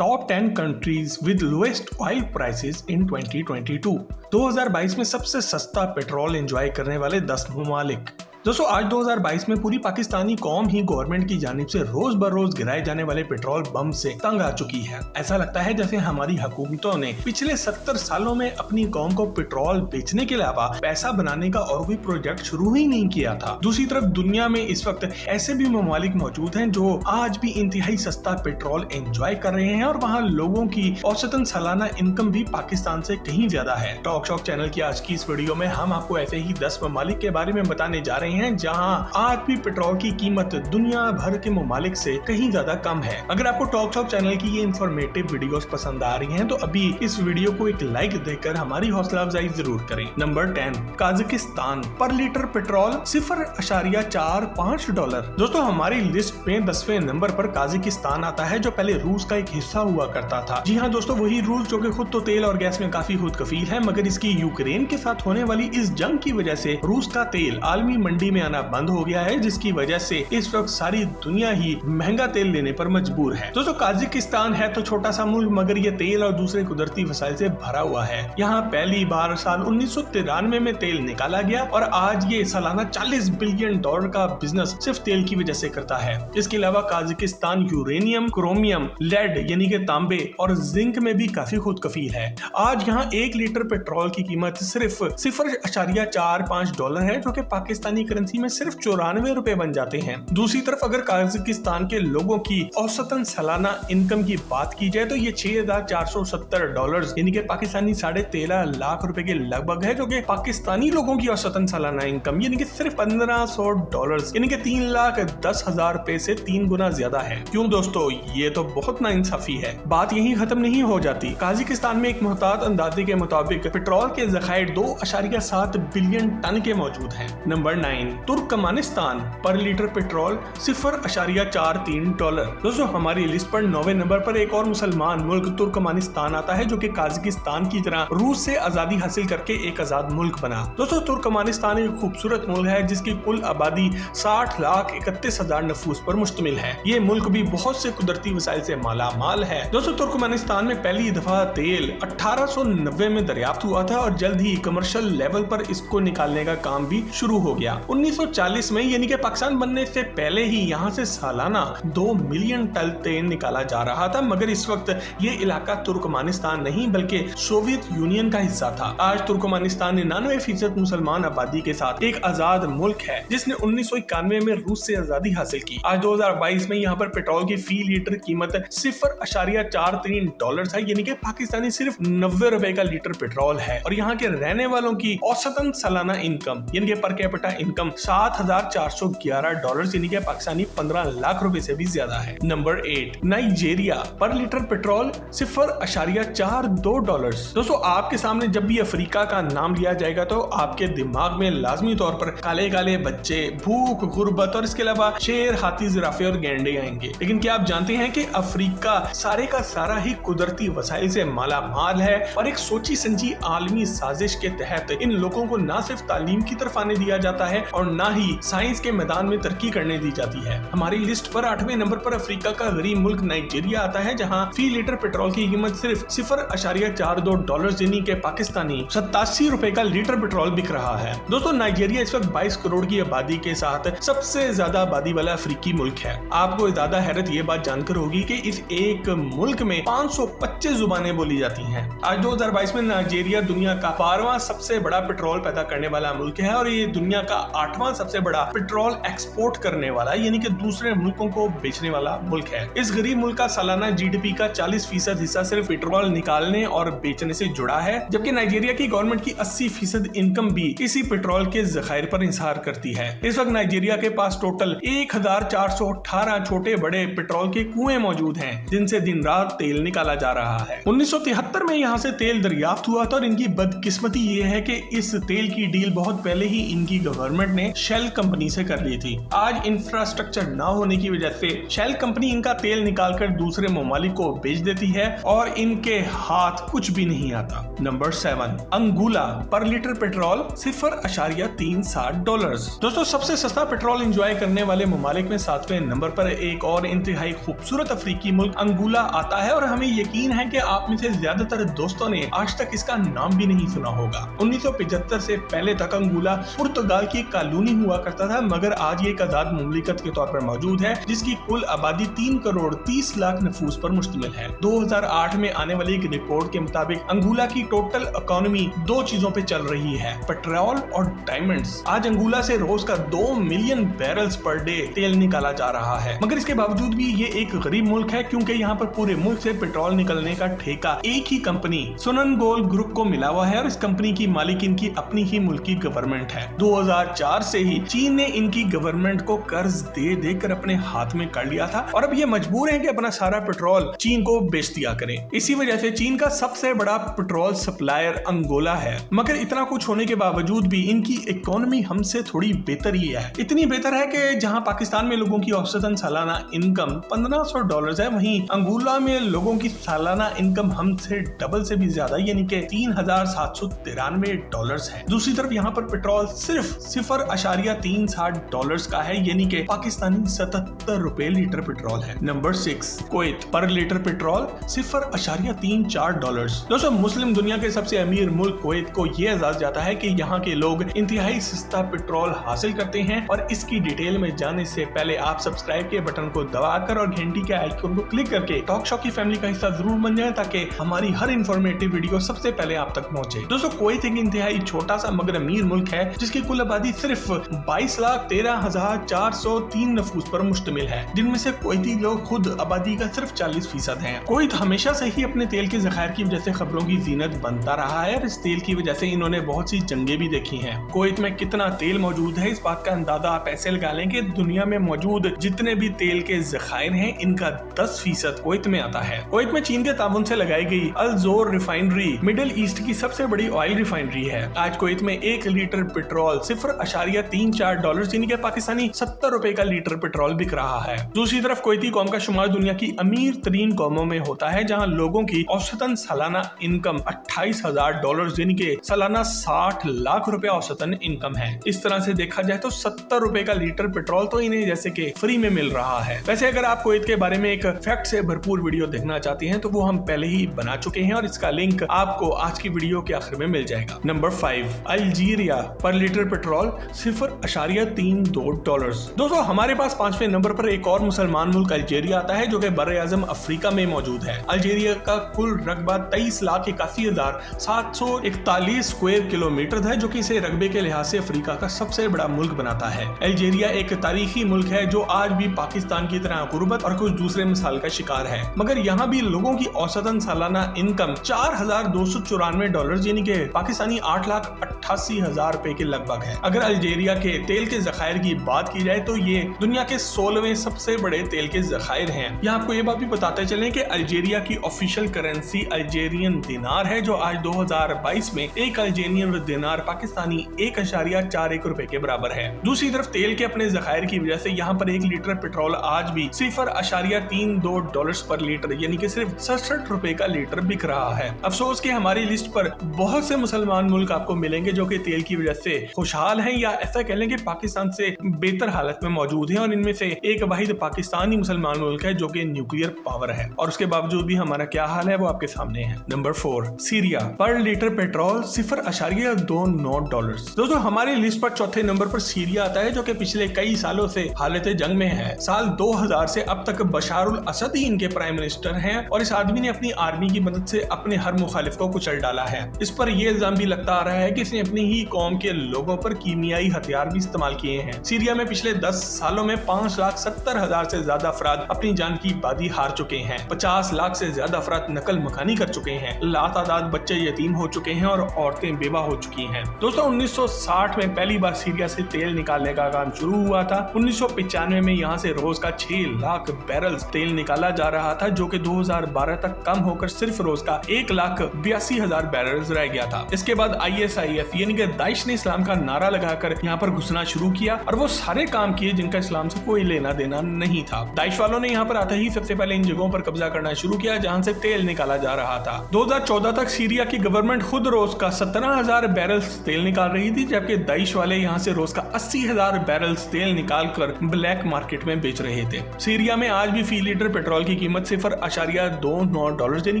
Top 10 countries with lowest oil prices in 2022। 2022 में सबसे सस्ता पेट्रोल एंजॉय करने वाले 10 ममालिक। दोस्तों आज 2022 में पूरी पाकिस्तानी कौम ही गवर्नमेंट की जानिब से रोज बरोज गिराए जाने वाले पेट्रोल बम से तंग आ चुकी है। ऐसा लगता है जैसे हमारी हुकूमतों ने पिछले 70 सालों में अपनी कौम को पेट्रोल बेचने के अलावा पैसा बनाने का और कोई प्रोजेक्ट शुरू ही नहीं किया था। दूसरी तरफ दुनिया में इस वक्त ऐसे भी ममालिक मौजूद हैं जो आज भी इंतहाई सस्ता पेट्रोल एंजॉय कर रहे हैं और वहाँ लोगों की औसतन सालाना इनकम भी पाकिस्तान से कहीं ज्यादा है। टॉक शॉक चैनल की आज की इस वीडियो में हम आपको ऐसे ही 10 ममालिक के बारे में बताने जा रहे हैं जहां आज भी पेट्रोल की कीमत दुनिया भर के ममालिक से कहीं ज्यादा कम है। अगर आपको टॉक शॉक चैनल की ये इंफॉर्मेटिव वीडियोस पसंद आ रही हैं तो अभी इस वीडियो को एक लाइक देकर हमारी हौसला अफजाई जरूर करें। नंबर 10 काजाकिस्तान। पर लीटर पेट्रोल $0.45। दोस्तों हमारी लिस्ट में 10वें नंबर पर काजाकिस्तान आता है जो पहले रूस का एक हिस्सा हुआ करता था। जी हाँ दोस्तों, वही रूस जो कि खुद तो तेल और गैस में काफी खुद कफील है, मगर इसकी यूक्रेन के साथ होने वाली इस जंग की वजह से रूस का तेल आलमी मंडी में आना बंद हो गया है, जिसकी वजह से इस वक्त सारी दुनिया ही महंगा तेल लेने पर मजबूर है। दोस्तों काजाकिस्तान है तो छोटा सा मुल्क, मगर ये तेल और दूसरे कुदरती वसाइल से भरा हुआ है। यहाँ पहली बार साल 1993 में तेल निकाला गया और आज ये सालाना $40 बिलियन का बिजनेस सिर्फ तेल की वजह से करता है। इसके अलावा काजाकिस्तान यूरेनियम, क्रोमियम, लेड यानी कि तांबे और जिंक में भी काफी खुद कफील है। आज यहाँ 1 लीटर पेट्रोल की कीमत सिर्फ $0.45 है, जो कि पाकिस्तानी करेंसी में सिर्फ $94 बन जाते हैं। दूसरी तरफ अगर काजाकिस्तान के लोगों की औसतन सालाना इनकम की बात की जाए तो ये $6,470 यानी कि पाकिस्तानी $13.5 लाख रुपए के लगभग है, जो कि पाकिस्तानी लोगों की औसतन सालाना इनकम यानी कि सिर्फ $1,500 यानी कि $3,10,000 से 3 गुना ज्यादा है। क्यों दोस्तों, ये तो बहुत नाइंसाफी है। बात यही खत्म नहीं हो जाती। काजाकिस्तान में एक मोहतात अंदाजे के मुताबिक पेट्रोल के ज़खायर 2.7 बिलियन टन के मौजूद हैं। नंबर 9 तुर्कमानिस्तान। पर लीटर पेट्रोल $0.43। दोस्तों हमारी लिस्ट पर 9वें नंबर पर एक और मुसलमान मुल्क तुर्कमानिस्तान आता है, जो कि काजाकिस्तान की तरह रूस से आजादी हासिल करके एक आजाद मुल्क बना। दोस्तों तुर्कमानिस्तान एक खूबसूरत मुल्क है जिसकी कुल आबादी 60,31,000 नफूस पर मुश्तमिल है। ये मुल्क भी बहुत से कुदरती वसाइल से माला माल है। दोस्तों तुर्कमानिस्तान में पहली दफा तेल 1890 में दरियाफ्त हुआ था और जल्द ही कमर्शियल लेवल पर इसको निकालने का काम भी शुरू हो गया। 1940 में यानी कि पाकिस्तान बनने से पहले ही यहाँ से सालाना 2 मिलियन टन तेल निकाला जा रहा था, मगर इस वक्त ये इलाका तुर्कमानिस्तान नहीं बल्कि सोवियत यूनियन का हिस्सा था। आज तुर्कमानिस्तान 99% मुसलमान आबादी के साथ एक आजाद मुल्क है जिसने 1991 में रूस से आजादी हासिल की। आज 2022 में यहाँ पर पेट्रोल की फी लीटर कीमत $0.43 है, यानी कि पाकिस्तानी सिर्फ $90 का लीटर पेट्रोल है। और यहाँ के रहने वालों की औसतन सालाना इनकम यानी कि पर कैपिटा इनकम $7,411 यानी कि पाकिस्तानी 15 लाख रुपए से भी ज्यादा है। Number 8 Nigeria. पर लीटर पेट्रोल $0.42। दोस्तों आपके सामने जब भी अफ्रीका का नाम लिया जाएगा तो आपके दिमाग में लाजमी तौर पर काले काले बच्चे, भूख, गुर्बत और इसके अलावा शेर, हाथी, जिराफे और गैंडे आएंगे। लेकिन क्या आप जानते हैं कि अफ्रीका सारे का सारा ही कुदरती वसाइल से माला माल है और एक सोची समझी आलमी साजिश के तहत इन लोगों को न सिर्फ तालीम की तरफ आने दिया जाता है और न ही साइंस के मैदान में तरक्की करने दी जाती है। हमारी लिस्ट पर 8वें नंबर पर अफ्रीका का गरीब मुल्क नाइजीरिया आता है, जहां फी लीटर पेट्रोल की कीमत सिर्फ $0.42 यानी कि पाकिस्तानी $87 का लीटर पेट्रोल बिक रहा है। दोस्तों नाइजीरिया इस वक्त 22 करोड़ की आबादी के साथ सबसे ज्यादा आबादी वाला अफ्रीकी मुल्क है। आपको ज्यादा हैरत ये बात जानकर होगी कि इस एक मुल्क में 525 जुबानें बोली जाती हैं। आज 2022 में नाइजीरिया दुनिया का 12वां सबसे बड़ा पेट्रोल पैदा करने वाला मुल्क है और ये दुनिया का 8वां सबसे बड़ा पेट्रोल एक्सपोर्ट करने वाला यानी कि दूसरे मुल्कों को बेचने वाला मुल्क है। इस गरीब मुल्क का सालाना जीडीपी का 40% हिस्सा सिर्फ पेट्रोल निकालने और बेचने से जुड़ा है, जबकि नाइजीरिया की गवर्नमेंट की 80% इनकम भी इसी पेट्रोल के ज़खायर पर इंसार करती है। इस वक्त नाइजीरिया के पास टोटल 1418 छोटे बड़े पेट्रोल के कुएं मौजूद हैं, जिनसे दिन रात तेल निकाला जा रहा है। 1973 में यहाँ से तेल दरियाफ्त हुआ था और इनकी बदकिस्मती ये है कि इस तेल की डील बहुत पहले ही इनकी गवर्नमेंट गवर्नमेंट ने शेल कंपनी से कर ली थी। आज इंफ्रास्ट्रक्चर न होने की वजह से शेल कंपनी इनका तेल निकालकर दूसरे ममालिक को बेच देती है और इनके हाथ कुछ भी नहीं आता। नंबर 7, अंगोला पर लीटर पेट्रोल $0.360। दोस्तों सबसे सस्ता पेट्रोल एंजॉय करने वाले ममालिक में 7वें नंबर पर एक और इंतहाई खूबसूरत अफ्रीकी मुल्क अंगोला आता है और हमें यकीन है कि आप में से ज्यादातर दोस्तों ने आज तक इसका नाम भी नहीं सुना होगा। 1975 से पहले तक अंगोला पुर्तगाल की कॉलोनी हुआ करता था, मगर आज ये एक आजाद मुमलिकत के तौर पर मौजूद है जिसकी कुल आबादी 3 करोड़ 30 लाख नफूस पर मुश्तमिल है। 2008 में आने वाली एक रिपोर्ट के मुताबिक अंगोला की टोटल इकोनॉमी 2 चीजों पे चल रही है, पेट्रोल और डायमंड्स। आज अंगोला से रोज का 2 मिलियन बैरल्स पर डे तेल निकाला जा रहा है, मगर इसके बावजूद भी ये एक गरीब मुल्क है क्योंकि यहाँ पर पूरे मुल्क से पेट्रोल निकलने का ठेका एक ही कंपनी सुननगोल ग्रुप को मिला हुआ है और इस कंपनी की मालिक इनकी अपनी ही मुल्क की गवर्नमेंट है। 2004 से ही चीन ने इनकी गवर्नमेंट को कर्ज दे देकर अपने हाथ में कर लिया था और अब ये मजबूर है कि अपना सारा पेट्रोल चीन को बेच दिया करें। इसी वजह से चीन का सबसे बड़ा पेट्रोल सप्लायर अंगोला है, मगर इतना कुछ होने के बावजूद भी इनकी इकोनॉमी हमसे थोड़ी बेहतर ही है। इतनी बेहतर है कि जहां पाकिस्तान में लोगों की औसतन सालाना इनकम $1500 है, वहीं अंगोला में लोगों की सालाना इनकम हमसे डबल से भी ज्यादा यानी कि $3793 है। दूसरी तरफ यहाँ पर पेट्रोल सिर्फ $0.360 का है यानी कि पाकिस्तानी 77 रुपए लीटर पेट्रोल है। नंबर 6, कुवैत पर लीटर पेट्रोल $0.34। दोस्तों मुस्लिम दुनिया के सबसे अमीर मुल्क कुवैत को ये एजाज जाता है कि यहाँ के लोग इंतहाई सस्ता पेट्रोल हासिल करते हैं और इसकी डिटेल में जाने से पहले आप सब्सक्राइब के बटन को दबाकर और घंटी के आइकन को क्लिक करके टॉक शो की फैमिली का हिस्सा जरूर बन जाए ताकि हमारी हर इंफॉर्मेटिव वीडियो सबसे पहले आप तक पहुंचे। दोस्तों कुवैत एक इंतहाई छोटा सा मगर अमीर मुल्क है जिसकी कुल आबादी सिर्फ 22,13,403 नफूस पर मुश्तमिल है, जिनमें से कुवैती लोग खुद आबादी का सिर्फ 40% हैं। कुवैत हमेशा से ही अपने तेल के ज़खायर की वजह से खबरों की जीनत बनता रहा है और इस तेल की वजह से इन्होंने बहुत सी जंगें भी देखी हैं। कुवैत में कितना तेल मौजूद है इस बात का अंदाजा आप ऐसे लगा लें कि दुनिया में मौजूद जितने भी तेल के ज़खायर हैं इनका 10% कुवैत में आता है। कुवैत में चीन के ताउन से लगाई गई अल जोर रिफाइनरी मिडिल ईस्ट की सबसे बड़ी ऑयल रिफाइनरी है। आज कुवैत में 1 लीटर पेट्रोल $0.34 यानी कि पाकिस्तानी 70 रुपए का लीटर पेट्रोल बिक रहा है। दूसरी तरफ कुवैती कौम का शुमार दुनिया की अमीर तरीन कौमों में होता है जहां लोगों की औसतन सालाना इनकम $28,000 यानी कि सालाना 60 लाख रुपए औसतन इनकम है। इस तरह से देखा जाए तो 70 रुपए का लीटर पेट्रोल तो इन्हें जैसे कि फ्री में मिल रहा है। वैसे अगर आप कुवैत के बारे में एक फैक्ट से भरपूर वीडियो देखना चाहते हैं तो वो हम पहले ही बना चुके हैं और इसका लिंक आपको आज की वीडियो के आखिर में मिल जाएगा। नंबर 5, अल्जीरिया पर लीटर पेट्रोल $0.32। दोस्तों हमारे पास 5वें नंबर पर एक और मुसलमान मुल्क अल्जीरिया आता है जो कि बर्र-ए-आज़म अफ्रीका में मौजूद है। अल्जीरिया का कुल रकबा 23,81,741 स्क्वायर किलोमीटर है जो कि इसे रकबे के लिहाज से अफ्रीका का सबसे बड़ा मुल्क बनाता है। अल्जीरिया एक तारीखी मुल्क है जो आज भी पाकिस्तान की तरह गुर्बत और कुछ दूसरे मिसाल का शिकार है, मगर यहाँ भी लोगों की औसतन सालाना इनकम $4,294 यानी कि पाकिस्तानी 8,88,000 रुपए के लगभग है। अगर अल्जीरिया के तेल के ज़खायर की बात की जाए तो ये दुनिया के 16वें सबसे बड़े तेल के ज़खायर हैं। यहाँ आपको ये बात भी बताते चलें कि अल्जीरिया की ऑफिशियल करेंसी अल्जीरियन दिनार है जो आज 2022 में एक अल्जीरियन दिनार पाकिस्तानी 1.41 रुपए के बराबर है। दूसरी तरफ तेल के अपने ज़खायर की वजह से यहाँ पर 1 लीटर पेट्रोल आज भी $0.32 पर लीटर यानी कि सिर्फ 67 रुपए का लीटर बिक रहा है। अफसोस कि हमारी लिस्ट पर बहुत से मुसलमान मुल्क आपको मिलेंगे जो कि तेल की वजह से खुशहाल हैं या ऐसा कह लें कि पाकिस्तान से बेहतर हालत में मौजूद हैं और इनमें से एक वाहिद पाकिस्तानी मुसलमान मुल्क है जो कि न्यूक्लियर पावर है और उसके बावजूद भी हमारा क्या हाल है वो आपके सामने है। नंबर 4, सीरिया पर लीटर पेट्रोल $0.29। दोस्तों हमारी लिस्ट पर चौथे नंबर पर सीरिया आता है जो कि पिछले कई सालों से हालत जंग में है। साल 2000 से अब तक बशारुल असद ही इनके प्राइम मिनिस्टर हैं और इस आदमी ने अपनी आर्मी की मदद से अपने हर मुखालिफ को कुचल डाला है। इस पर यह इल्जाम भी लगता आ रहा है कि इसने अपनी ही कौम के लोगों पर कीमियाई हथियार भी इस्तेमाल किए हैं। सीरिया में पिछले 10 सालों में 5,70,000 से ज्यादा अफराद अपनी जान की बाजी हार चुके हैं। 50 लाख से ज्यादा अफराद नकल मकानी कर चुके हैं। लातादाद बच्चे यतीम हो चुके हैं और औरतें बेवा हो चुकी हैं। दोस्तों 1960 में पहली बार सीरिया से तेल निकालने का काम शुरू हुआ था। 1995 में यहाँ से रोज का 6 लाख बैरल तेल निकाला जा रहा था जो कि 2012 तक कम होकर सिर्फ रोज का 1,82,000 बैरल रह गया था। इसके बाद ISIS यानी कि दाइश ने इस्लाम का नारा लगाया आकर यहाँ पर घुसना शुरू किया और वो सारे काम किए जिनका इस्लाम से कोई लेना देना नहीं था। दाइश वालों ने यहाँ पर आते ही सबसे पहले इन जगहों पर कब्जा करना शुरू किया जहाँ से तेल निकाला जा रहा था। 2014 तक सीरिया की गवर्नमेंट खुद रोज का 17,000 बैरल्स तेल निकाल रही थी, जबकि दाइश वाले यहाँ से रोज का 80,000 बैरल्स तेल निकाल कर ब्लैक मार्केट में बेच रहे थे। सीरिया में आज भी फी लीटर पेट्रोल की कीमत $0.29 यानी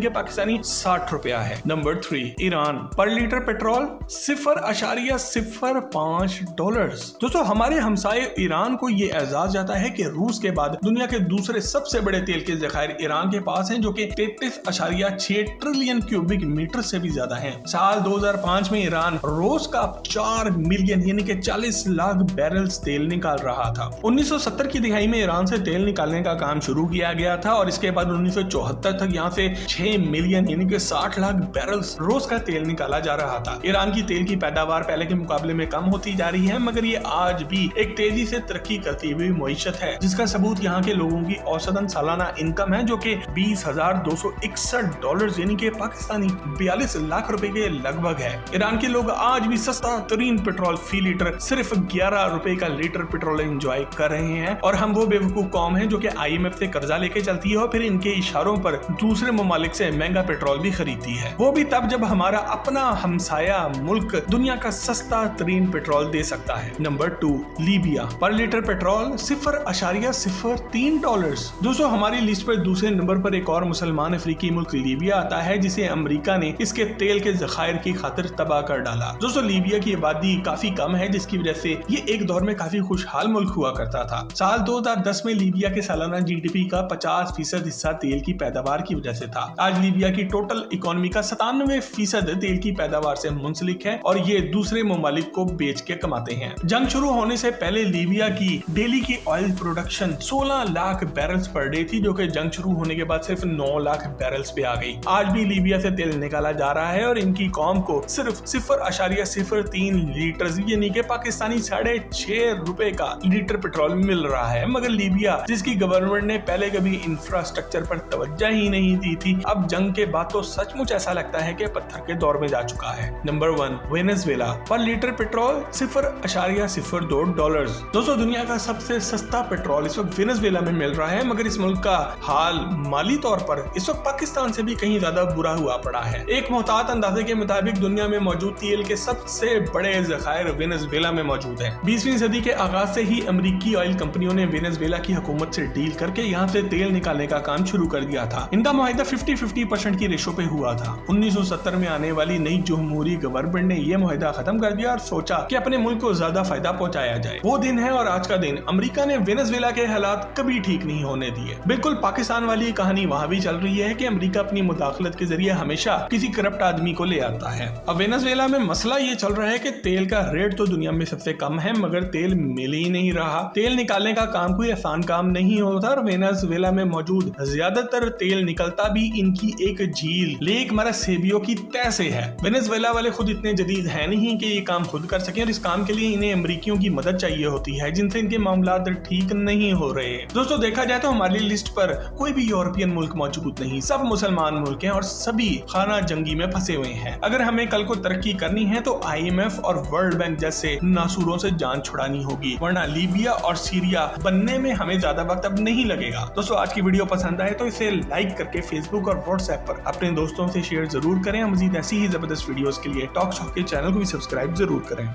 कि पाकिस्तानी 60 रुपया है। नंबर 3 ईरान, पर लीटर पेट्रोल $0.05। दोस्तों हमारे हमसाये ईरान को ये एजाज जाता है कि रूस के बाद दुनिया के दूसरे सबसे बड़े तेल के जखायर ईरान के पास हैं, जो कि 33.6 ट्रिलियन क्यूबिक मीटर से भी ज्यादा हैं। साल 2005 में ईरान रोज का 4 मिलियन यानी कि 40 लाख बैरल्स तेल निकाल रहा था। 1970 की दिहाई में ईरान से तेल निकालने का काम शुरू किया गया था और इसके बाद 1974 तक यहाँ से 6 मिलियन यानी कि 60 लाख बैरल्स रोज का तेल निकाला जा रहा था। ईरान की तेल की पैदावार पहले के मुकाबले में कम होती जा रही है, मगर ये आज भी एक तेजी से तरक्की करती हुई मईशत है, जिसका सबूत यहाँ के लोगों की औसतन सालाना इनकम है, जो कि $20,261 यानी कि पाकिस्तानी 42 लाख रुपए के लगभग है। ईरान के लोग आज भी सस्ता तरीन पेट्रोल फी लीटर सिर्फ 11 रुपए का लीटर पेट्रोल एंजॉय कर रहे हैं और हम वो बेवकूफ कौम है जो कि IMF से कर्जा लेके चलती है और फिर इनके इशारों पर दूसरे ममालिक से महंगा पेट्रोल भी खरीदती है, वो भी तब जब हमारा अपना हमसाया मुल्क दुनिया का सस्ता तरीन पेट्रोल दे सकता है। नंबर 2 लीबिया, पर लीटर पेट्रोल $0.03। दोस्तों हमारी लिस्ट पर दूसरे नंबर पर एक और मुसलमान अफ्रीकी मुल्क लीबिया आता है, जिसे अमेरिका ने इसके तेल के जखायर की खातिर तबाह कर डाला। दोस्तों लीबिया की आबादी काफी कम है, जिसकी वजह से ये एक दौर में काफी खुशहाल मुल्क हुआ करता था। साल 2010 में लीबिया के सालाना GDP का 50% हिस्सा तेल की पैदावार की वजह से था। आज लीबिया की टोटल इकोनॉमी का 97% तेल की पैदावार से मुंसलिक है और ये दूसरे ममालिक को बेच के कमाते हैं। जंग शुरू होने से पहले लीबिया की डेली की oil production 16 lakh barrels per day थी, जो कि जंग शुरू होने के बाद सिर्फ 9 लाख बैरल्स पे आ गई। आज भी लीबिया से तेल निकाला जा रहा है और इनकी कौम को सिर्फ 0.03 लीटर यानी कि पाकिस्तानी 6.5 रुपए का लीटर पेट्रोल मिल रहा है, मगर लीबिया जिसकी गवर्नमेंट ने पहले कभी इंफ्रास्ट्रक्चर पर तवज्जो ही नहीं दी थी, अब जंग के बाद तो सचमुच ऐसा लगता है कि पत्थर के दौर में जा चुका है। नंबर 1 वेनेजुएला, पर लीटर पेट्रोल $0.02। दोस्तों दुनिया का सबसे सस्ता पेट्रोल इस वक्त वेनेजुएला में मिल रहा है, मगर इस मुल्क का हाल माली तौर पर इस वक्त पाकिस्तान से भी कहीं ज्यादा बुरा हुआ पड़ा है। एक मोहतात अंदाजे के मुताबिक दुनिया में मौजूद तेल के सबसे बड़े जखायर वेनेजुएला में मौजूद है। 20वीं सदी के आगाज से ही अमेरिकी ऑयल कंपनियों ने वेनेजुएला की हुकूमत से डील करके यहाँ से तेल निकालने का काम शुरू कर दिया था। इनका मुआहिदा 50-50% की रेशो पे हुआ था। 1970 में आने वाली नई जमहूरी गवर्नमेंट ने यह मुआहिदा खत्म कर दिया और सोचा कि अपने मुल्क को ज्यादा फायदा पहुंचाया जाए। वो दिन है और आज का दिन अमेरिका ने वेनेजुएला के हालात कभी ठीक नहीं होने दिए। बिल्कुल पाकिस्तान वाली कहानी वहाँ भी चल रही है कि अमेरिका अपनी मुदाखलत के जरिए हमेशा किसी करप्ट आदमी को ले आता है। अब वेनेजुएला में मसला ये चल रहा है कि तेल का रेट तो दुनिया में सबसे कम है, मगर तेल मिल ही नहीं रहा। तेल निकालने का काम कोई आसान काम नहीं होता और वेनेजुएला में मौजूद ज्यादातर तेल निकलता भी इनकी एक झील लेक मारासेबियो की तह से है। वेनेजुएला वाले खुद इतने जदीद है नहीं कि ये काम खुद कर सकें और इस काम के लिए इन्हें अमेरिकियों की मदद चाहिए होती है, जिनसे इनके मामलात ठीक नहीं हो रहे। दोस्तों देखा जाए तो हमारी लिस्ट पर कोई भी यूरोपियन मुल्क मौजूद नहीं, सब मुसलमान मुल्क हैं और सभी खाना जंगी में फंसे हुए हैं। अगर हमें कल को तरक्की करनी है तो IMF और वर्ल्ड बैंक जैसे नासूरों से जान छुड़ानी होगी, वरना लीबिया और सीरिया बनने में हमें ज्यादा वक्त अब नहीं लगेगा। दोस्तों आज की वीडियो पसंद आए तो इसे लाइक करके फेसबुक और व्हाट्सएप पर अपने दोस्तों से शेयर जरूर करें। मजीद ऐसी ही जबरदस्त वीडियोस के लिए टॉक शॉक के चैनल को भी सब्सक्राइब जरूर करें।